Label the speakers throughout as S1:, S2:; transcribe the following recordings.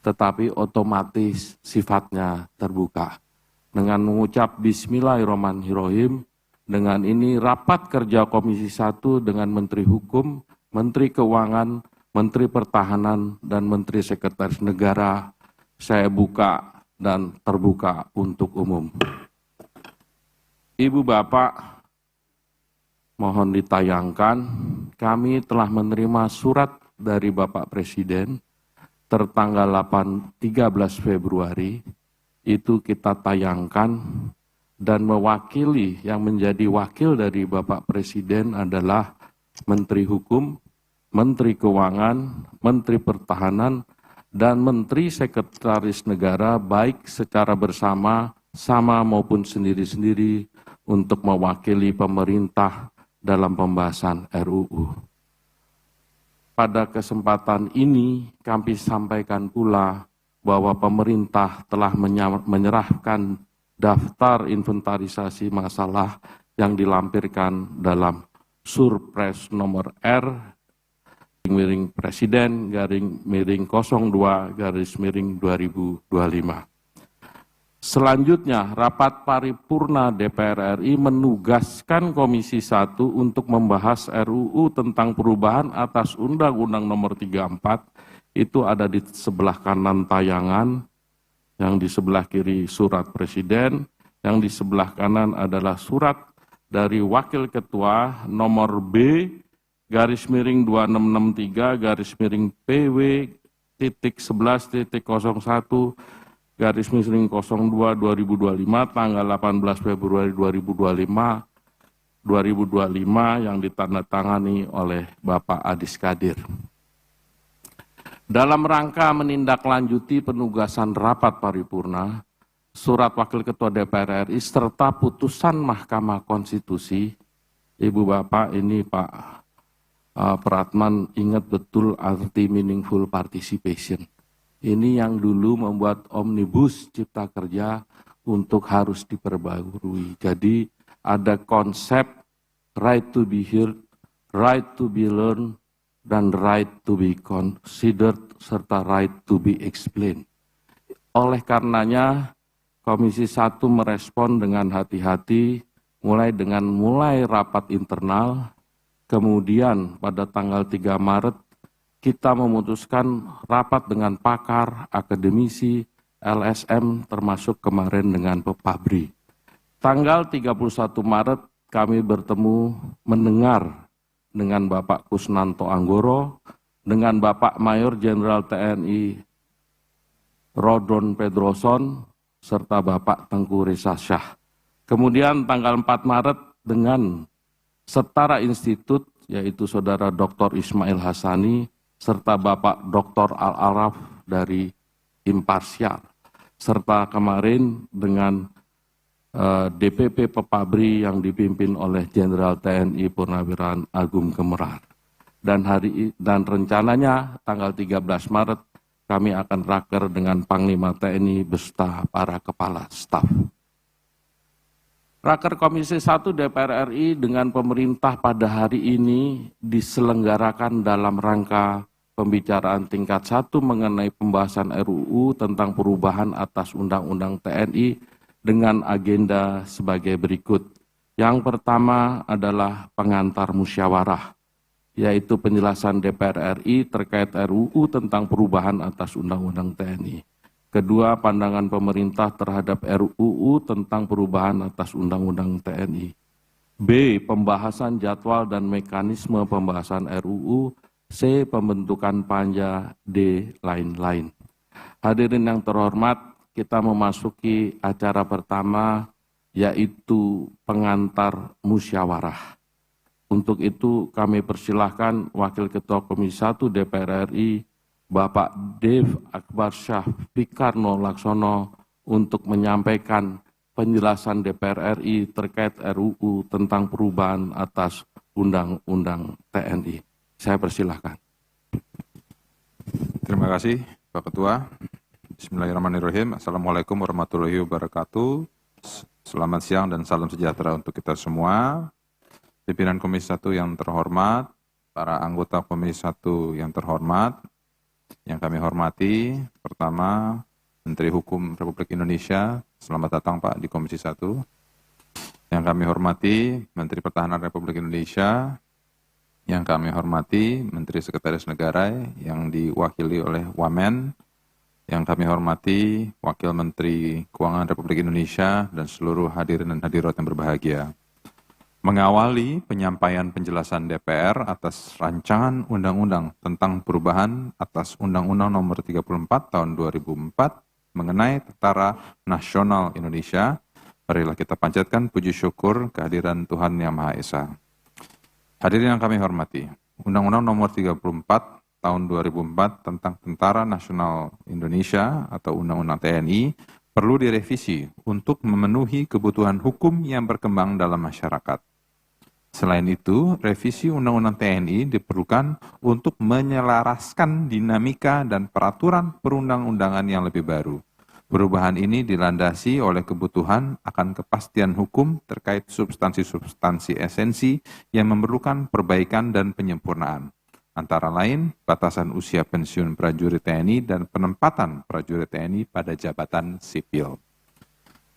S1: tetapi otomatis sifatnya terbuka. Dengan mengucap Bismillahirrahmanirrahim, dengan ini rapat kerja Komisi 1 dengan Menteri Hukum, Menteri Keuangan, Menteri Pertahanan, dan Menteri Sekretaris Negara saya buka dan terbuka untuk umum. Ibu Bapak, mohon ditayangkan, kami telah menerima surat dari Bapak Presiden tertanggal 13 Februari, itu kita tayangkan, dan mewakili yang menjadi wakil dari Bapak Presiden adalah Menteri Hukum, Menteri Keuangan, Menteri Pertahanan, dan Menteri Sekretaris Negara baik secara bersama, sama maupun sendiri-sendiri untuk mewakili pemerintah dalam pembahasan RUU. Pada kesempatan ini kami sampaikan pula bahwa pemerintah telah menyerahkan daftar inventarisasi masalah yang dilampirkan dalam Surpres nomor R miring Presiden miring 02 miring 2025. Selanjutnya, rapat paripurna DPR RI menugaskan Komisi 1 untuk membahas RUU tentang perubahan atas Undang-Undang Nomor 34, itu ada di sebelah kanan tayangan, yang di sebelah kiri surat Presiden, yang di sebelah kanan adalah surat dari Wakil Ketua nomor B garis miring 2663 garis miring PW titik 11.01 garis miring 02 2025 tanggal 18 Februari 2025 yang ditandatangani oleh Bapak Adis Kadir. Dalam rangka menindaklanjuti penugasan rapat paripurna, surat Wakil Ketua DPR RI serta putusan Mahkamah Konstitusi, Ibu Bapak, ini Pak Pratman ingat betul arti meaningful participation. Ini yang dulu membuat Omnibus Cipta Kerja untuk harus diperbarui. Jadi ada konsep right to be heard, right to be learned, dan right to be considered, serta right to be explained. Oleh karenanya, Komisi 1 merespon dengan hati-hati, mulai rapat internal. Kemudian pada tanggal 3 Maret kita memutuskan rapat dengan pakar, akademisi, LSM termasuk kemarin dengan Pepabri. Tanggal 31 Maret kami bertemu mendengar dengan Bapak Kusnanto Anggoro, dengan Bapak Mayor Jenderal TNI Rodon Pedroson, serta Bapak Tengku Reza Shah. Kemudian tanggal 4 Maret dengan Setara Institut, yaitu Saudara Dr. Ismail Hassani, serta Bapak Dr. Al-Araf dari Imparsial, serta kemarin dengan DPP Pepabri yang dipimpin oleh Jenderal TNI Purnawirawan Agung Gemerar. Dan rencananya tanggal 13 Maret kami akan raker dengan Panglima TNI beserta para kepala staf. Raker Komisi 1 DPR RI dengan pemerintah pada hari ini diselenggarakan dalam rangka pembicaraan tingkat 1 mengenai pembahasan RUU tentang perubahan atas Undang-Undang TNI dengan agenda sebagai berikut. Yang pertama adalah pengantar musyawarah, yaitu penjelasan DPR RI terkait RUU tentang perubahan atas Undang-Undang TNI. Kedua, pandangan pemerintah terhadap RUU tentang perubahan atas Undang-Undang TNI. B, pembahasan jadwal dan mekanisme pembahasan RUU. C, pembentukan panja. D, lain-lain. Hadirin yang terhormat, kita memasuki acara pertama, yaitu pengantar musyawarah. Untuk itu kami persilahkan Wakil Ketua Komisi 1 DPR RI, Bapak Dev Akbar Syah Pikarno Laksono untuk menyampaikan penjelasan DPR RI terkait RUU tentang perubahan atas Undang-Undang TNI. Saya persilahkan.
S2: Terima kasih Pak Ketua. Bismillahirrahmanirrahim. Assalamualaikum warahmatullahi wabarakatuh. Selamat siang dan salam sejahtera untuk kita semua. Pimpinan Komisi 1 yang terhormat, para anggota Komisi 1 yang terhormat, yang kami hormati, Pertama, Menteri Hukum Republik Indonesia, selamat datang Pak di Komisi 1. Yang kami hormati Menteri Pertahanan Republik Indonesia, yang kami hormati Menteri Sekretaris Negara yang diwakili oleh Wamen, yang kami hormati Wakil Menteri Keuangan Republik Indonesia dan seluruh hadirin dan hadirat yang berbahagia. Mengawali penyampaian penjelasan DPR atas rancangan undang-undang tentang perubahan atas Undang-Undang Nomor 34 Tahun 2004 mengenai Tentara Nasional Indonesia, marilah kita panjatkan puji syukur kehadiran Tuhan Yang Maha Esa. Hadirin yang kami hormati, Undang-Undang Nomor 34 Tahun 2004 tentang Tentara Nasional Indonesia atau Undang-Undang TNI perlu direvisi untuk memenuhi kebutuhan hukum yang berkembang dalam masyarakat. Selain itu, revisi Undang-Undang TNI diperlukan untuk menyelaraskan dinamika dan peraturan perundang-undangan yang lebih baru. Perubahan ini dilandasi oleh kebutuhan akan kepastian hukum terkait substansi-substansi esensi yang memerlukan perbaikan dan penyempurnaan. Antara lain, batasan usia pensiun prajurit TNI dan penempatan prajurit TNI pada jabatan sipil.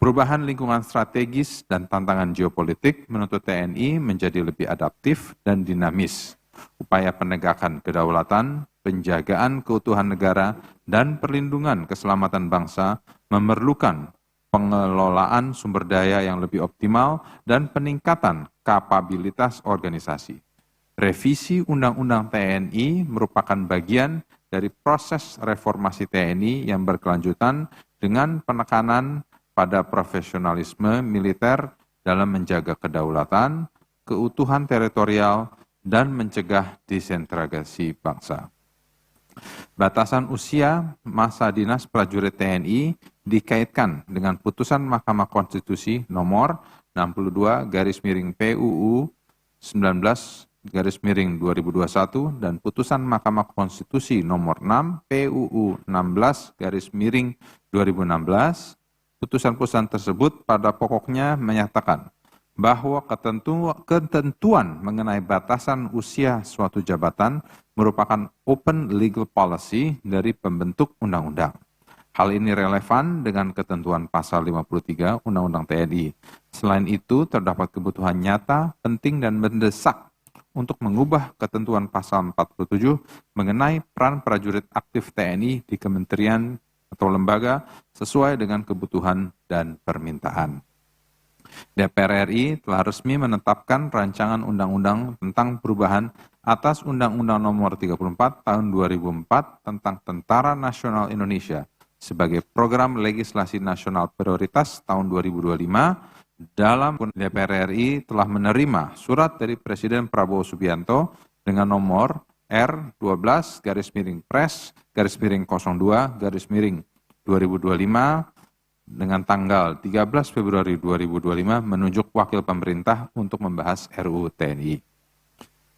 S2: Perubahan lingkungan strategis dan tantangan geopolitik menuntut TNI menjadi lebih adaptif dan dinamis. Upaya penegakan kedaulatan, penjagaan keutuhan negara, dan perlindungan keselamatan bangsa memerlukan pengelolaan sumber daya yang lebih optimal dan peningkatan kapabilitas organisasi. Revisi Undang-Undang TNI merupakan bagian dari proses reformasi TNI yang berkelanjutan dengan penekanan pada profesionalisme militer dalam menjaga kedaulatan, keutuhan teritorial, dan mencegah desentralisasi bangsa. Batasan usia masa dinas prajurit TNI dikaitkan dengan putusan Mahkamah Konstitusi nomor 62/PUU 19/2021 dan putusan Mahkamah Konstitusi nomor 6 PUU 16/2016. Putusan-putusan tersebut pada pokoknya menyatakan bahwa ketentuan mengenai batasan usia suatu jabatan merupakan open legal policy dari pembentuk undang-undang. Hal ini relevan dengan ketentuan pasal 53 Undang-Undang TNI. Selain itu, terdapat kebutuhan nyata, penting, dan mendesak untuk mengubah ketentuan pasal 47 mengenai peran prajurit aktif TNI di kementerian atau lembaga sesuai dengan kebutuhan dan permintaan. DPR RI telah resmi menetapkan rancangan undang-undang tentang perubahan atas Undang-Undang Nomor 34 Tahun 2004 tentang Tentara Nasional Indonesia sebagai program legislasi nasional prioritas tahun 2025. Dalam DPR RI telah menerima surat dari Presiden Prabowo Subianto dengan nomor R12-02-02-2025 dengan tanggal 13 Februari 2025 menunjuk wakil pemerintah untuk membahas RUU TNI.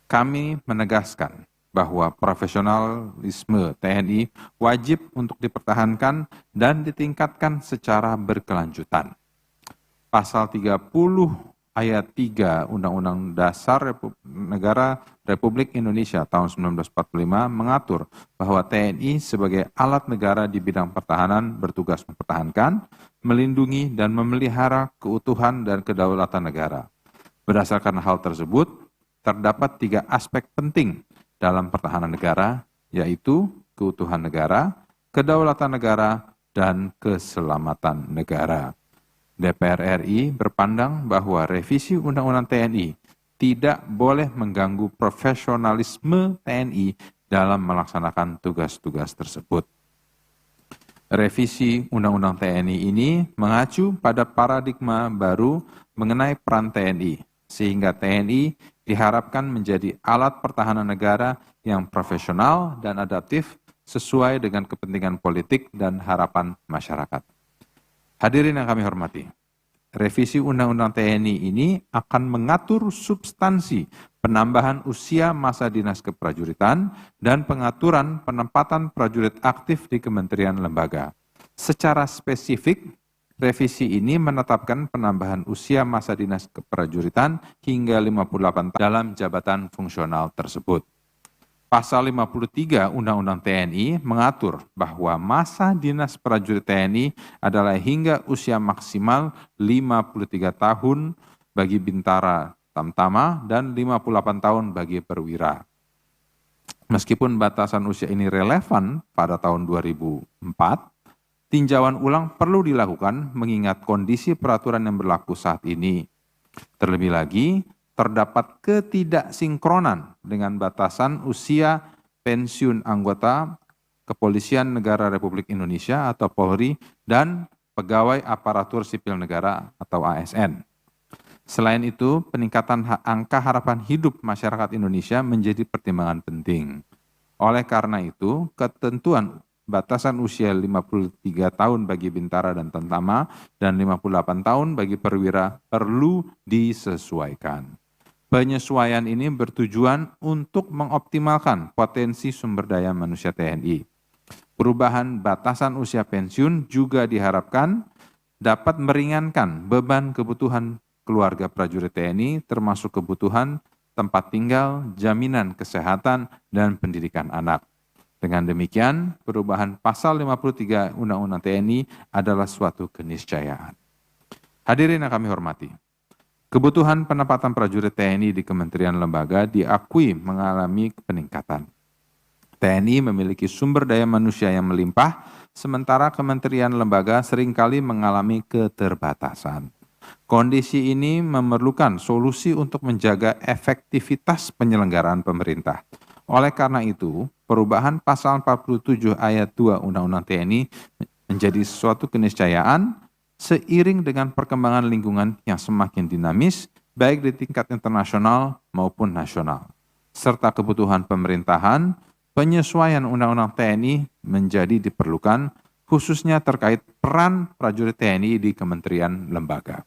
S2: Kami menegaskan bahwa profesionalisme TNI wajib untuk dipertahankan dan ditingkatkan secara berkelanjutan. Pasal 30 ayat 3 Undang-Undang Dasar Negara Republik Indonesia tahun 1945 mengatur bahwa TNI sebagai alat negara di bidang pertahanan bertugas mempertahankan, melindungi, dan memelihara keutuhan dan kedaulatan negara. Berdasarkan hal tersebut, terdapat 3 aspek penting dalam pertahanan negara, yaitu keutuhan negara, kedaulatan negara, dan keselamatan negara. DPR RI berpandang bahwa revisi Undang-Undang TNI tidak boleh mengganggu profesionalisme TNI dalam melaksanakan tugas-tugas tersebut. Revisi Undang-Undang TNI ini mengacu pada paradigma baru mengenai peran TNI, sehingga TNI diharapkan menjadi alat pertahanan negara yang profesional dan adaptif sesuai dengan kepentingan politik dan harapan masyarakat. Hadirin yang kami hormati, revisi Undang-Undang TNI ini akan mengatur substansi penambahan usia masa dinas keprajuritan dan pengaturan penempatan prajurit aktif di kementerian lembaga. Secara spesifik, revisi ini menetapkan penambahan usia masa dinas keprajuritan hingga 58 tahun dalam jabatan fungsional tersebut. Pasal 53 Undang-Undang TNI mengatur bahwa masa dinas prajurit TNI adalah hingga usia maksimal 53 tahun bagi bintara tamtama dan 58 tahun bagi perwira. Meskipun batasan usia ini relevan pada tahun 2004, tinjauan ulang perlu dilakukan mengingat kondisi peraturan yang berlaku saat ini. Terlebih lagi, terdapat ketidaksinkronan dengan batasan usia pensiun anggota Kepolisian Negara Republik Indonesia atau Polri dan pegawai aparatur sipil negara atau ASN. Selain itu, peningkatan angka harapan hidup masyarakat Indonesia menjadi pertimbangan penting. Oleh karena itu, ketentuan batasan usia 53 tahun bagi bintara dan tentara dan 58 tahun bagi perwira perlu disesuaikan. Penyesuaian ini bertujuan untuk mengoptimalkan potensi sumber daya manusia TNI. Perubahan batasan usia pensiun juga diharapkan dapat meringankan beban kebutuhan keluarga prajurit TNI termasuk kebutuhan tempat tinggal, jaminan kesehatan, dan pendidikan anak. Dengan demikian, perubahan pasal 53 Undang-Undang TNI adalah suatu keniscayaan. Hadirin yang kami hormati, kebutuhan penempatan prajurit TNI di kementerian lembaga diakui mengalami peningkatan. TNI memiliki sumber daya manusia yang melimpah, sementara kementerian lembaga seringkali mengalami keterbatasan. Kondisi ini memerlukan solusi untuk menjaga efektivitas penyelenggaraan pemerintah. Oleh karena itu, perubahan pasal 47 ayat 2 Undang-Undang TNI menjadi suatu keniscayaan seiring dengan perkembangan lingkungan yang semakin dinamis, baik di tingkat internasional maupun nasional. Serta kebutuhan pemerintahan, penyesuaian Undang-Undang TNI menjadi diperlukan, khususnya terkait peran prajurit TNI di kementerian lembaga.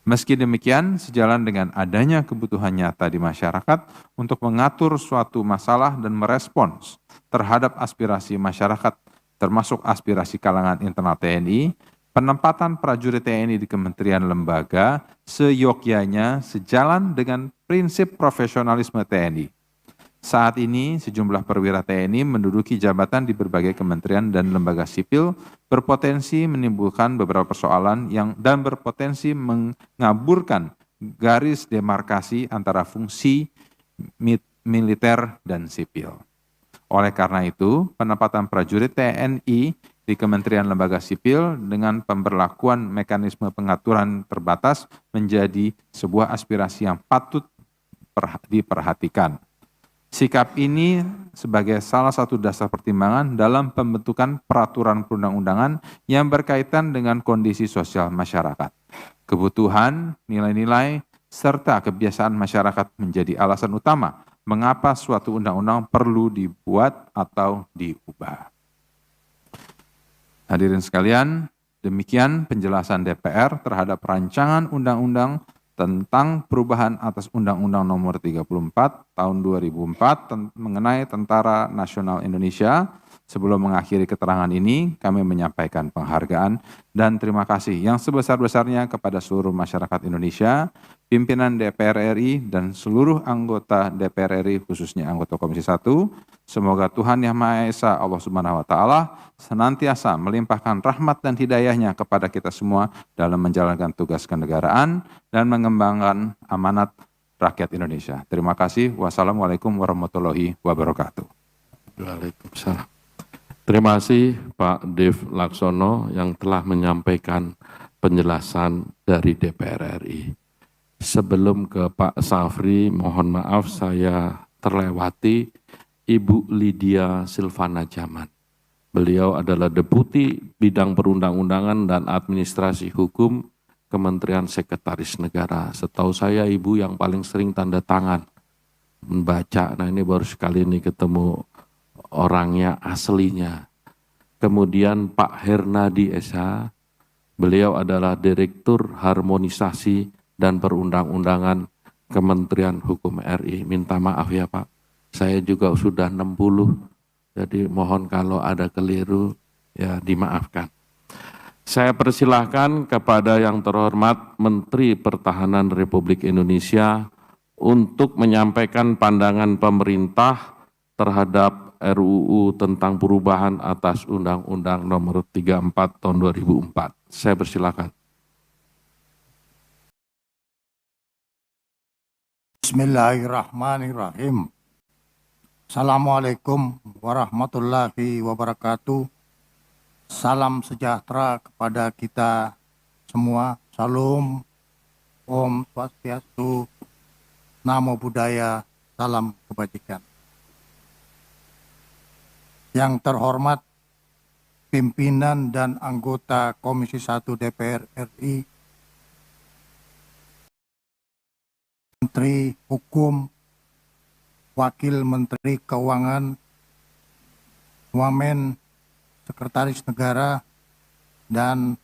S2: Meski demikian, sejalan dengan adanya kebutuhan nyata di masyarakat untuk mengatur suatu masalah dan merespons terhadap aspirasi masyarakat, termasuk aspirasi kalangan internal TNI, penempatan prajurit TNI di kementerian lembaga seyogyanya sejalan dengan prinsip profesionalisme TNI. Saat ini, sejumlah perwira TNI menduduki jabatan di berbagai kementerian dan lembaga sipil berpotensi menimbulkan beberapa persoalan dan berpotensi mengaburkan garis demarkasi antara fungsi militer dan sipil. Oleh karena itu, penempatan prajurit TNI di kementerian lembaga sipil dengan pemberlakuan mekanisme pengaturan terbatas menjadi sebuah aspirasi yang patut diperhatikan. Sikap ini sebagai salah satu dasar pertimbangan dalam pembentukan peraturan perundang-undangan yang berkaitan dengan kondisi sosial masyarakat. Kebutuhan, nilai-nilai, serta kebiasaan masyarakat menjadi alasan utama mengapa suatu undang-undang perlu dibuat atau diubah. Hadirin sekalian, demikian penjelasan DPR terhadap rancangan undang-undang tentang perubahan atas Undang-Undang Nomor 34 Tahun 2004 mengenai Tentara Nasional Indonesia. Sebelum mengakhiri keterangan ini, kami menyampaikan penghargaan dan terima kasih yang sebesar-besarnya kepada seluruh masyarakat Indonesia, pimpinan DPR RI dan seluruh anggota DPR RI khususnya anggota Komisi 1. Semoga Tuhan Yang Maha Esa Allah Subhanahu wa taala senantiasa melimpahkan rahmat dan hidayahnya kepada kita semua dalam menjalankan tugas kenegaraan dan mengembangkan amanat rakyat Indonesia. Terima kasih. Wassalamualaikum warahmatullahi wabarakatuh.
S1: Waalaikumsalam. Terima kasih Pak Dev Laksono yang telah menyampaikan penjelasan dari DPR RI. Sebelum ke Pak Safri, mohon maaf saya terlewati Ibu Lydia Silvana Jaman. Beliau adalah Deputi Bidang Perundang-undangan dan Administrasi Hukum Kementerian Sekretaris Negara. Setahu saya Ibu yang paling sering tanda tangan membaca. Nah ini baru sekali ini ketemu orangnya aslinya. Kemudian Pak Hernadi Esa, beliau adalah Direktur Harmonisasi dan Perundang-undangan Kementerian Hukum RI. Minta maaf ya Pak, saya juga sudah 60, jadi mohon kalau ada keliru ya dimaafkan. Saya persilahkan kepada yang terhormat Menteri Pertahanan Republik Indonesia untuk menyampaikan pandangan pemerintah terhadap RUU tentang perubahan atas Undang-Undang Nomor 34 Tahun 2004. Saya persilakan.
S3: Bismillahirrahmanirrahim. Assalamualaikum warahmatullahi wabarakatuh. Salam sejahtera kepada kita semua. Salam, Om Swastiastu, Namo Buddhaya, salam kebajikan. Yang terhormat pimpinan dan anggota Komisi 1 DPR RI, Menteri Hukum, Wakil Menteri Keuangan, Wamen, Sekretaris Negara, dan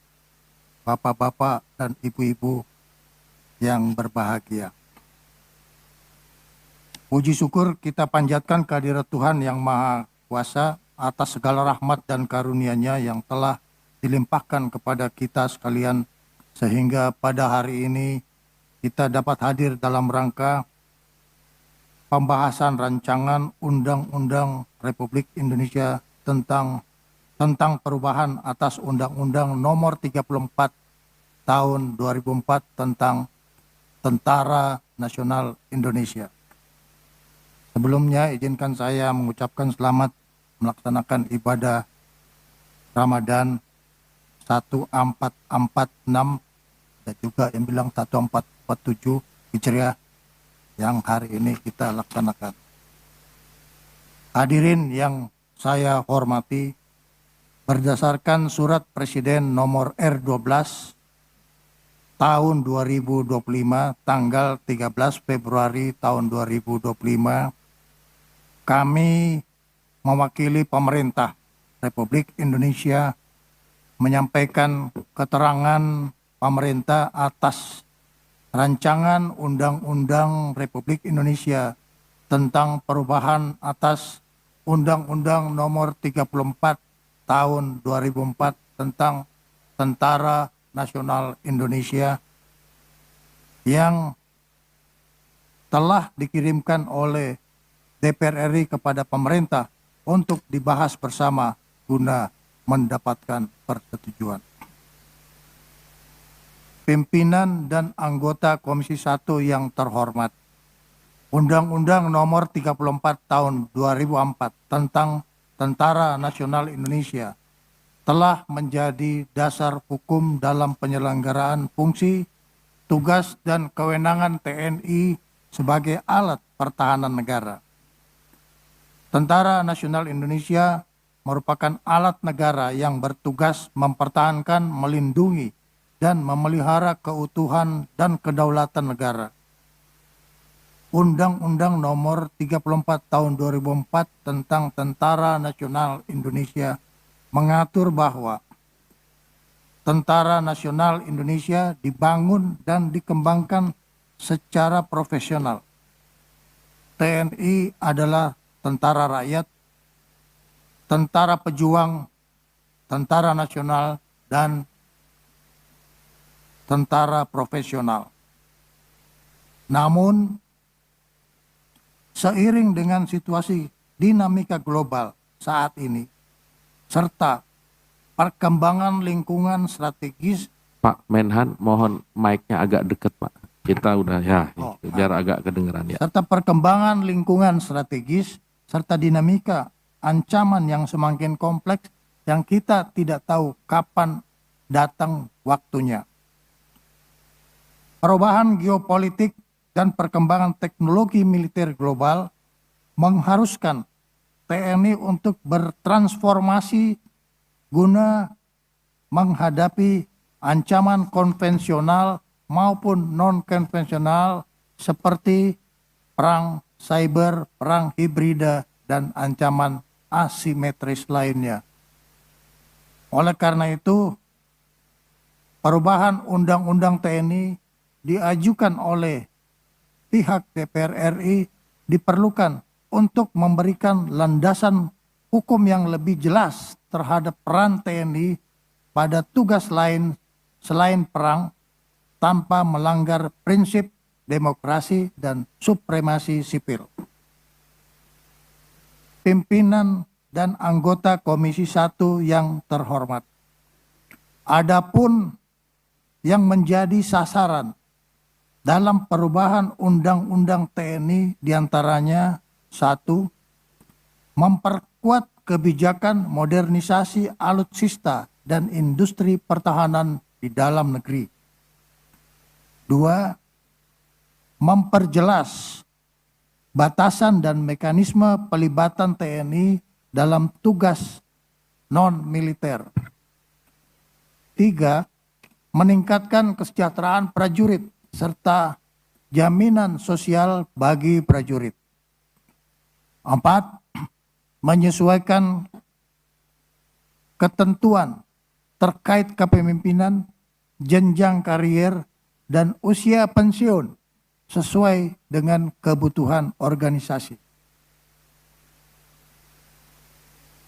S3: bapak-bapak dan ibu-ibu yang berbahagia. Puji syukur kita panjatkan kehadirat Tuhan yang Maha Kuasa atas segala rahmat dan karunia-Nya yang telah dilimpahkan kepada kita sekalian, sehingga pada hari ini kita dapat hadir dalam rangka pembahasan rancangan Undang-Undang Republik Indonesia tentang perubahan atas Undang-Undang Nomor 34 Tahun 2004 tentang Tentara Nasional Indonesia. Sebelumnya izinkan saya mengucapkan selamat melaksanakan ibadah Ramadan 1446 dan juga yang bilang 1447 Hijriah yang hari ini kita laksanakan. Hadirin yang saya hormati, berdasarkan Surat Presiden Nomor R12 Tahun 2025 tanggal 13 Februari tahun 2025, kami mewakili pemerintah Republik Indonesia menyampaikan keterangan pemerintah atas rancangan Undang-Undang Republik Indonesia tentang perubahan atas Undang-Undang Nomor 34 Tahun 2004 tentang Tentara Nasional Indonesia yang telah dikirimkan oleh DPR RI kepada pemerintah untuk dibahas bersama guna mendapatkan persetujuan. Pimpinan dan anggota Komisi 1 yang terhormat, Undang-Undang Nomor 34 Tahun 2004 tentang Tentara Nasional Indonesia telah menjadi dasar hukum dalam penyelenggaraan fungsi, tugas, dan kewenangan TNI sebagai alat pertahanan negara. Tentara Nasional Indonesia merupakan alat negara yang bertugas mempertahankan, melindungi, dan memelihara keutuhan dan kedaulatan negara. Undang-Undang Nomor 34 Tahun 2004 tentang Tentara Nasional Indonesia mengatur bahwa Tentara Nasional Indonesia dibangun dan dikembangkan secara profesional. TNI adalah tentara rakyat, tentara pejuang, tentara nasional, dan tentara profesional. Namun, seiring dengan situasi dinamika global saat ini, serta perkembangan lingkungan strategis.
S1: Pak Menhan, mohon mic-nya agak dekat, Pak. Kita udah biar agak kedengeran ya.
S3: Serta perkembangan lingkungan strategis, serta dinamika ancaman yang semakin kompleks yang kita tidak tahu kapan datang waktunya. Perubahan geopolitik dan perkembangan teknologi militer global mengharuskan TNI untuk bertransformasi guna menghadapi ancaman konvensional maupun non-konvensional seperti perang cyber, perang hibrida, dan ancaman asimetris lainnya. Oleh karena itu, perubahan Undang-Undang TNI diajukan oleh pihak DPR RI diperlukan untuk memberikan landasan hukum yang lebih jelas terhadap peran TNI pada tugas lain selain perang tanpa melanggar prinsip demokrasi dan supremasi sipil. pimpinan dan anggota Komisi 1 yang terhormat. Adapun yang menjadi sasaran dalam perubahan Undang-Undang TNI diantaranya: 1. Memperkuat kebijakan modernisasi alutsista dan industri pertahanan di dalam negeri. 2. Memperjelas batasan dan mekanisme pelibatan TNI dalam tugas non-militer. 3. Meningkatkan kesejahteraan prajurit serta jaminan sosial bagi prajurit. 4. Menyesuaikan ketentuan terkait kepemimpinan, jenjang karier, dan usia pensiun sesuai dengan kebutuhan organisasi.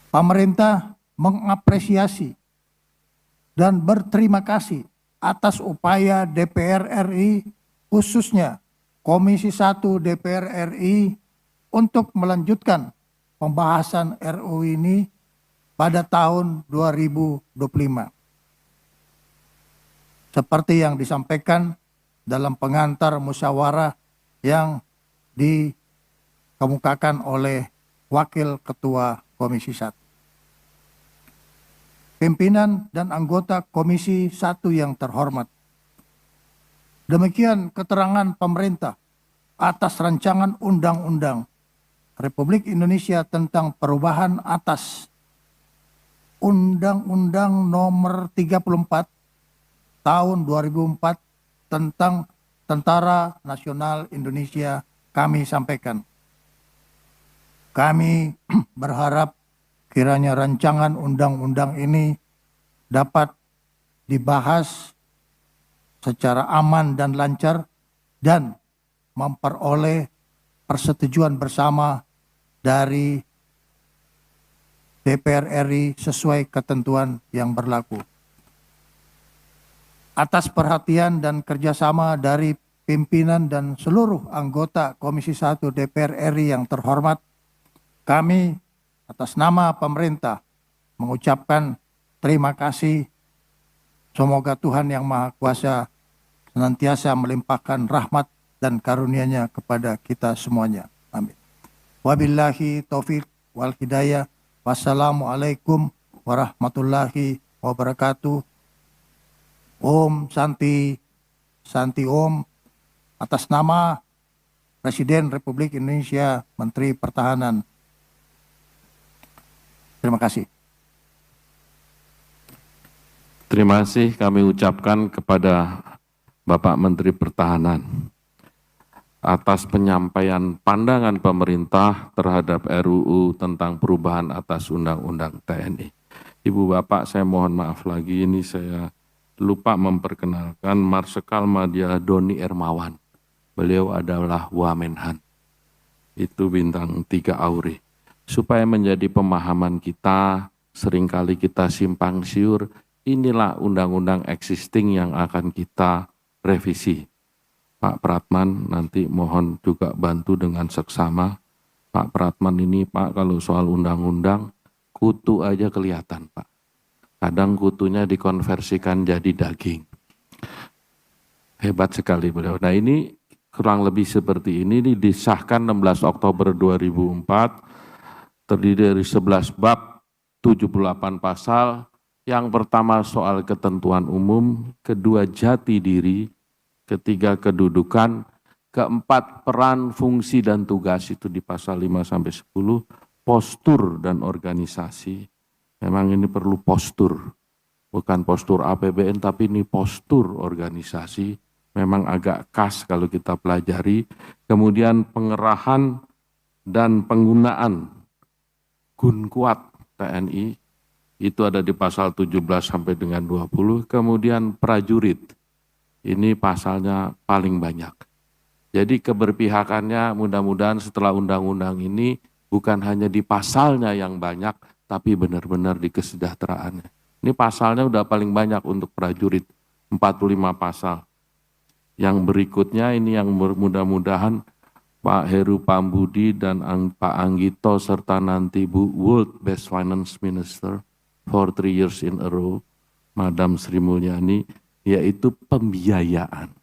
S3: Pemerintah mengapresiasi dan berterima kasih atas upaya DPR RI, khususnya Komisi 1 DPR RI, untuk melanjutkan pembahasan RUU ini pada tahun 2025. Seperti yang disampaikan dalam pengantar musyawarah yang dikemukakan oleh Wakil Ketua Komisi 1. Pimpinan dan anggota Komisi 1 yang terhormat, demikian keterangan pemerintah atas rancangan Undang-Undang Republik Indonesia tentang perubahan atas Undang-Undang Nomor 34 Tahun 2004 tentang Tentara Nasional Indonesia kami sampaikan. Kami berharap kiranya rancangan undang-undang ini dapat dibahas secara aman dan lancar dan memperoleh persetujuan bersama dari DPR RI sesuai ketentuan yang berlaku. Atas perhatian dan kerjasama dari pimpinan dan seluruh anggota Komisi 1 DPR RI yang terhormat, kami atas nama pemerintah mengucapkan terima kasih. Semoga Tuhan Yang Maha Kuasa senantiasa melimpahkan rahmat dan karunia-Nya kepada kita semuanya. Amin. Wabillahi taufik wal hidayah. Wassalamualaikum warahmatullahi wabarakatuh. Om Santi, Santi Om. Atas nama Presiden Republik Indonesia, Menteri Pertahanan. Terima kasih.
S1: Terima kasih kami ucapkan kepada Bapak Menteri Pertahanan atas penyampaian pandangan pemerintah terhadap RUU tentang perubahan atas Undang-Undang TNI. Ibu Bapak, saya mohon maaf lagi, ini saya lupa memperkenalkan Marsikal Madya Doni Ermawan. Beliau adalah Wamenhan. Itu bintang 3 Auri. Supaya menjadi pemahaman kita, seringkali kita simpang siur, inilah undang-undang existing yang akan kita revisi. Pak Pratman nanti mohon juga bantu dengan seksama. Pak Pratman ini Pak, kalau soal undang-undang, kutu aja kelihatan Pak. Kadang kutunya dikonversikan jadi daging. Hebat sekali beliau. Nah ini kurang lebih seperti ini disahkan 16 Oktober 2004, terdiri dari 11 bab, 78 pasal. Yang pertama soal ketentuan umum, kedua jati diri, ketiga kedudukan, keempat peran, fungsi, dan tugas itu di pasal 5-10, postur dan organisasi. Memang ini perlu postur, bukan postur APBN tapi ini postur organisasi, memang agak khas kalau kita pelajari. Kemudian pengerahan dan penggunaan gun kuat TNI, itu ada di pasal 17 sampai dengan 20, kemudian prajurit, ini pasalnya paling banyak. Jadi keberpihakannya mudah-mudahan setelah undang-undang ini bukan hanya di pasalnya yang banyak, tapi benar-benar di kesejahteraannya. Ini pasalnya udah paling banyak untuk prajurit, 45 pasal. Yang berikutnya ini yang mudah-mudahan Pak Heru Pambudi dan Pak Anggito serta nanti Bu World Best Finance Minister for 3 years in a row, Madam Sri Mulyani, yaitu pembiayaan.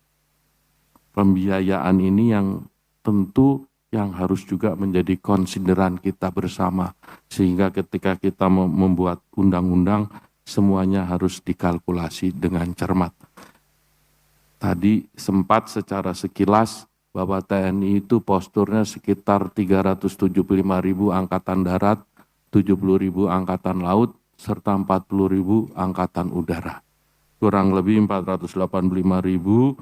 S1: Pembiayaan ini yang tentu yang harus juga menjadi konsideran kita bersama, sehingga ketika kita membuat undang-undang, semuanya harus dikalkulasi dengan cermat. Tadi sempat secara sekilas bahwa TNI itu posturnya sekitar 375.000 angkatan darat, 70.000 angkatan laut, serta 40.000 angkatan udara. Kurang lebih 485.000,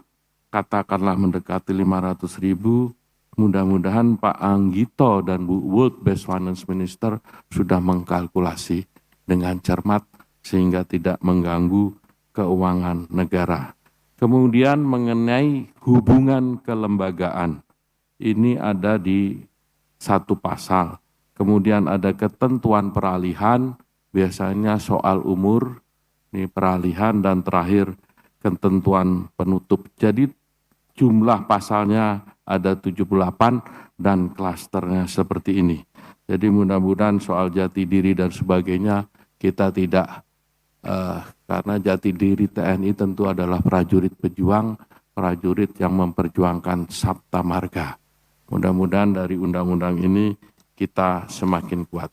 S1: katakanlah mendekati 500.000. Mudah-mudahan Pak Anggito dan Bu World Best Finance Minister sudah mengkalkulasi dengan cermat sehingga tidak mengganggu keuangan negara. Kemudian mengenai hubungan kelembagaan, ini ada di satu pasal. Kemudian ada ketentuan peralihan, biasanya soal umur, ini peralihan, dan terakhir ketentuan penutup. Jadi jumlah pasalnya ada 78 dan klasternya seperti ini. Jadi mudah-mudahan soal jati diri dan sebagainya kita tidak karena jati diri TNI tentu adalah prajurit pejuang, prajurit yang memperjuangkan Sabta Marga. Mudah-mudahan dari undang-undang ini kita semakin kuat.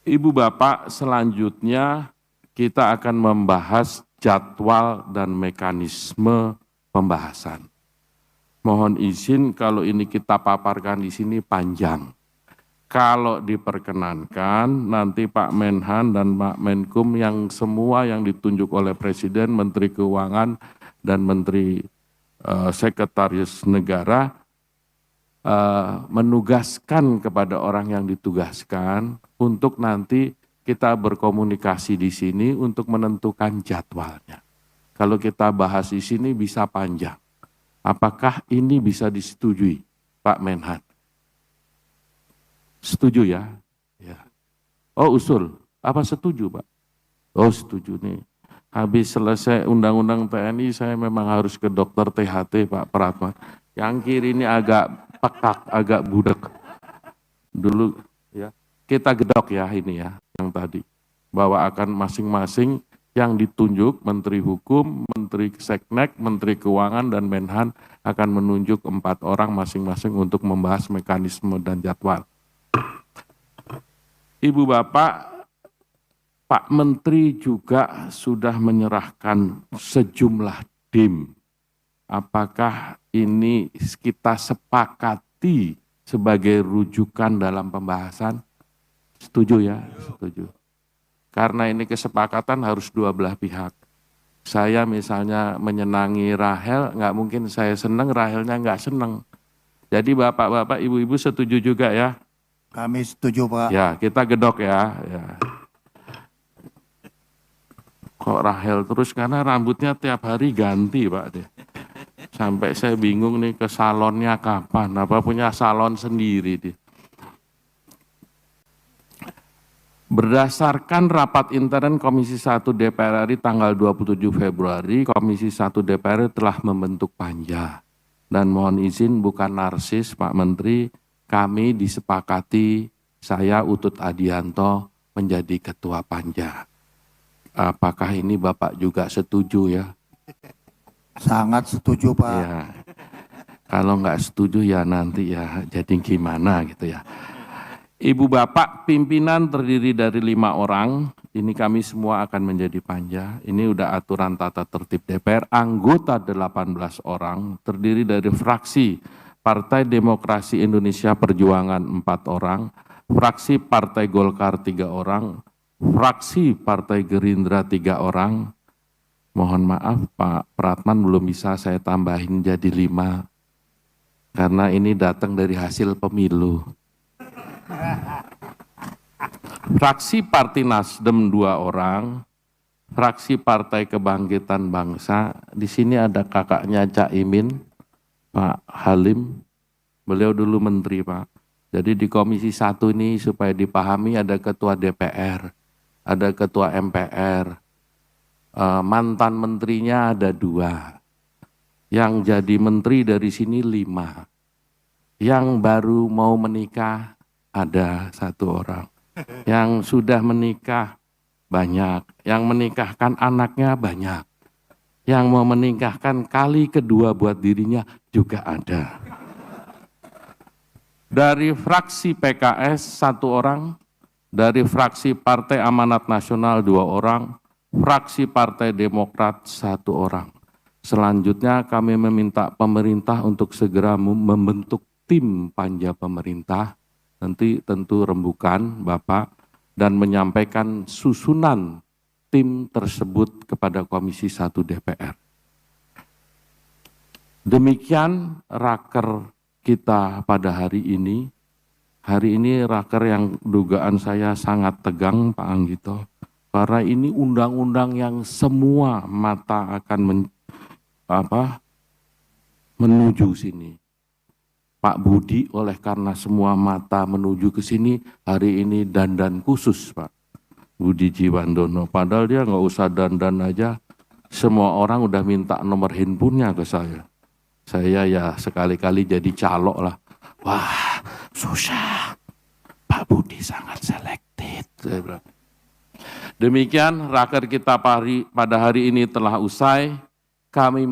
S1: Ibu Bapak, selanjutnya kita akan membahas jadwal dan mekanisme pembahasan. Mohon izin kalau ini kita paparkan di sini panjang. Kalau diperkenankan, nanti Pak Menhan dan Pak Menkum yang semua yang ditunjuk oleh Presiden, Menteri Keuangan, dan Menteri Sekretaris Negara menugaskan kepada orang yang ditugaskan untuk nanti kita berkomunikasi di sini untuk menentukan jadwalnya. Kalau kita bahas di sini bisa panjang. Apakah ini bisa disetujui, Pak Menhan? Setuju ya? Ya. Oh usul, apa setuju Pak? Oh setuju nih. Habis selesai undang-undang TNI saya memang harus ke dokter THT Pak Pratman. Yang kiri ini agak pekak, agak budek. Dulu ya, kita gedok ya ini ya, yang tadi. Bahwa akan masing-masing yang ditunjuk, Menteri Hukum, Menteri Seknek, Menteri Keuangan, dan Menhan akan menunjuk 4 orang masing-masing untuk membahas mekanisme dan jadwal. Ibu Bapak, Pak Menteri juga sudah menyerahkan sejumlah DIM. Apakah ini kita sepakati sebagai rujukan dalam pembahasan? Setuju ya? Setuju. Karena ini kesepakatan harus dua belah pihak. Saya misalnya menyenangi Rahel, nggak mungkin saya senang, Rahelnya nggak senang. Jadi bapak-bapak, ibu-ibu setuju juga ya?
S3: Kami setuju Pak.
S1: Ya, kita gedok ya. Kok Rahel terus, karena rambutnya tiap hari ganti Pak deh. Sampai saya bingung nih ke salonnya kapan, apa punya salon sendiri dia. Berdasarkan rapat intern Komisi 1 DPR RI tanggal 27 Februari, Komisi 1 DPR RI telah membentuk panja. Dan mohon izin bukan narsis Pak Menteri, kami disepakati saya Utut Adianto menjadi ketua panja. Apakah ini Bapak juga setuju ya?
S3: Sangat setuju Pak.
S1: Ya. Kalau nggak setuju ya nanti ya jadi gimana gitu ya. Ibu Bapak, pimpinan terdiri dari 5 orang, ini kami semua akan menjadi panja. Ini udah aturan tata tertib DPR, anggota 18 orang, terdiri dari fraksi Partai Demokrasi Indonesia Perjuangan 4 orang, fraksi Partai Golkar 3 orang, fraksi Partai Gerindra 3 orang. Mohon maaf Pak Pratman belum bisa saya tambahin jadi 5, karena ini datang dari hasil pemilu. Fraksi Partai Nasdem 2 orang, fraksi Partai Kebangkitan Bangsa, di sini ada kakaknya Cak Imin, Pak Halim, beliau dulu menteri Pak. Jadi di Komisi 1 ini supaya dipahami ada ketua DPR, ada ketua MPR, mantan menterinya ada 2, yang jadi menteri dari sini 5. Yang baru mau menikah ada 1 orang. Yang sudah menikah banyak. Yang menikahkan anaknya banyak. Yang mau menikahkan kali kedua buat dirinya juga ada. Dari fraksi PKS 1 orang, dari fraksi Partai Amanat Nasional 2 orang, fraksi Partai Demokrat 1 orang. Selanjutnya kami meminta pemerintah untuk segera membentuk tim panja pemerintah, nanti tentu rembukan Bapak, dan menyampaikan susunan tim tersebut kepada Komisi 1 DPR. Demikian raker kita pada hari ini. Hari ini raker yang dugaan saya sangat tegang Pak Anggito, karena ini undang-undang yang semua mata akan menuju sini. Pak Budi oleh karena semua mata menuju ke sini, hari ini dandan khusus Pak Budi Jiwandono. Padahal dia nggak usah dandan aja, semua orang udah minta nomor handphonenya ke saya. Saya ya sekali-kali jadi calok lah. Wah susah, Pak Budi sangat selected. Saya bilang. Demikian raker kita pada hari ini telah usai. Kami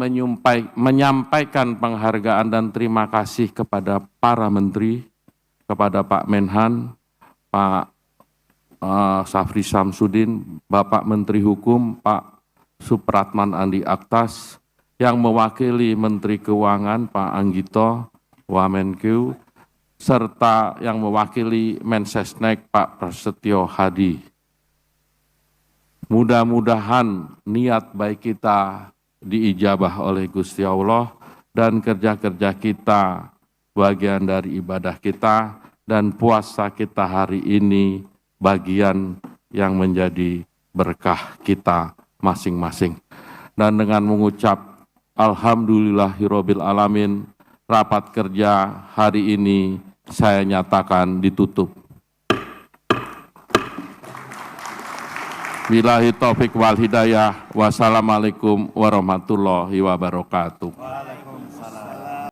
S1: menyampaikan penghargaan dan terima kasih kepada para menteri, kepada Pak Menhan, Pak Safri Samsudin, Bapak Menteri Hukum, Pak Supratman Andi Aktas, yang mewakili Menteri Keuangan, Pak Anggito, Wamenkeu, serta yang mewakili Mensesnek, Pak Prasetyo Hadi. Mudah-mudahan niat baik kita diijabah oleh Gusti Allah dan kerja-kerja kita bagian dari ibadah kita dan puasa kita hari ini bagian yang menjadi berkah kita masing-masing. Dan dengan mengucap Alhamdulillahirabbil alamin, rapat kerja hari ini saya nyatakan ditutup. Billahi taufik wal hidayah. Wassalamualaikum warahmatullahi wabarakatuh.